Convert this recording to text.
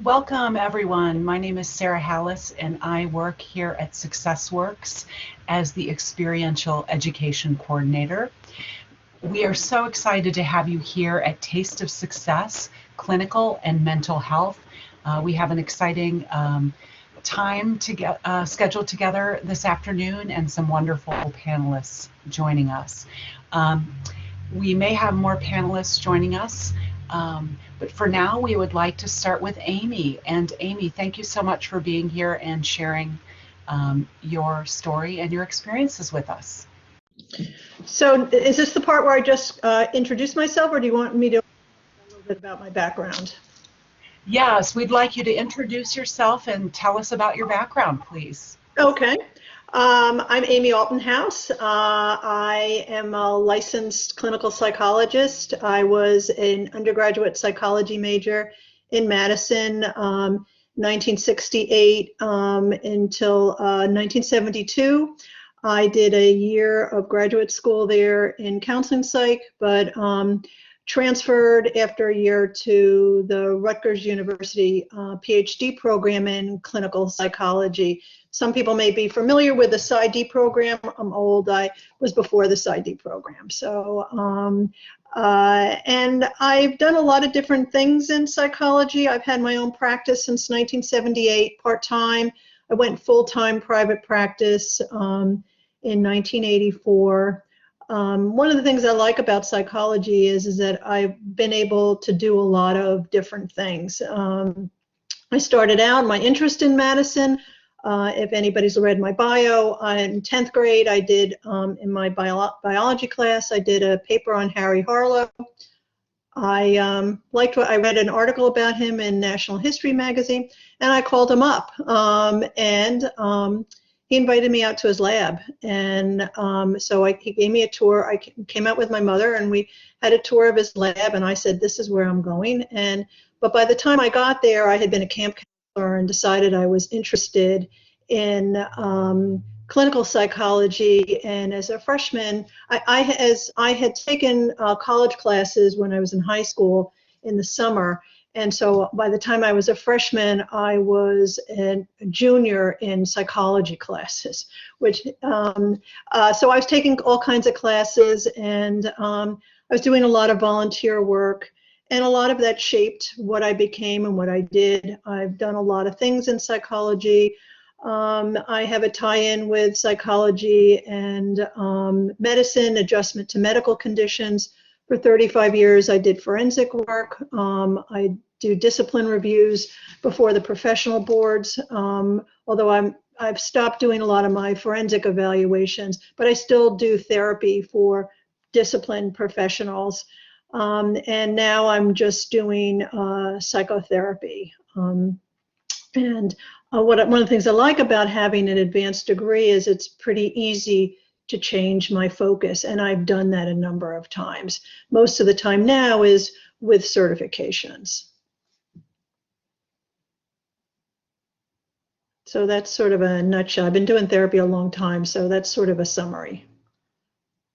Welcome, everyone. My name is Sarah Hallis, and I work here at SuccessWorks as the Experiential Education Coordinator. We are so excited to have you here at Taste of Success, Clinical and Mental Health. We have an exciting time to get scheduled together this afternoon and some wonderful panelists joining us. We may have more panelists joining us, but for now we would like to start with Amy. And Amy, thank you so much for being here and sharing your story and your experiences with us. So is this the part where I just introduce myself, or do you want me to talk a little bit about my background? Yes, we'd like you to introduce yourself and tell us about your background, please. Okay. I'm Amy Altonhouse. I am a licensed clinical psychologist. I was an undergraduate psychology major in Madison, 1968 until 1972. I did a year of graduate school there in counseling psych, but transferred after a year to the Rutgers University PhD program in clinical psychology. Some people may be familiar with the PsyD program. I'm old. I was before the PsyD program. So, and I've done a lot of different things in psychology. I've had my own practice since 1978, part-time. I went full-time private practice in 1984. One of the things I like about psychology is that I've been able to do a lot of different things. I started out my interest in Madison. If anybody's read my bio, in 10th grade, I did, in my biology class, I did a paper on Harry Harlow. I liked what I read an article about him in National History magazine, and I called him up, he invited me out to his lab, and so he gave me a tour. I came out with my mother, and we had a tour of his lab, and I said, this is where I'm going. But by the time I got there, I had been a camp counselor and decided I was interested in clinical psychology. And as a freshman, I had taken college classes when I was in high school in the summer. And so by the time I was a freshman, I was a junior in psychology classes, which, so I was taking all kinds of classes, and I was doing a lot of volunteer work, and a lot of that shaped what I became and what I did. I've done a lot of things in psychology. I have a tie-in with psychology and medicine, adjustment to medical conditions. For 35 years, I did forensic work. I do discipline reviews before the professional boards, although I've stopped doing a lot of my forensic evaluations, but I still do therapy for discipline professionals. And now I'm just doing psychotherapy. One of the things I like about having an advanced degree is it's pretty easy to change my focus, and I've done that a number of times. Most of the time now is with certifications. So that's sort of a nutshell. I've been doing therapy a long time, so that's sort of a summary.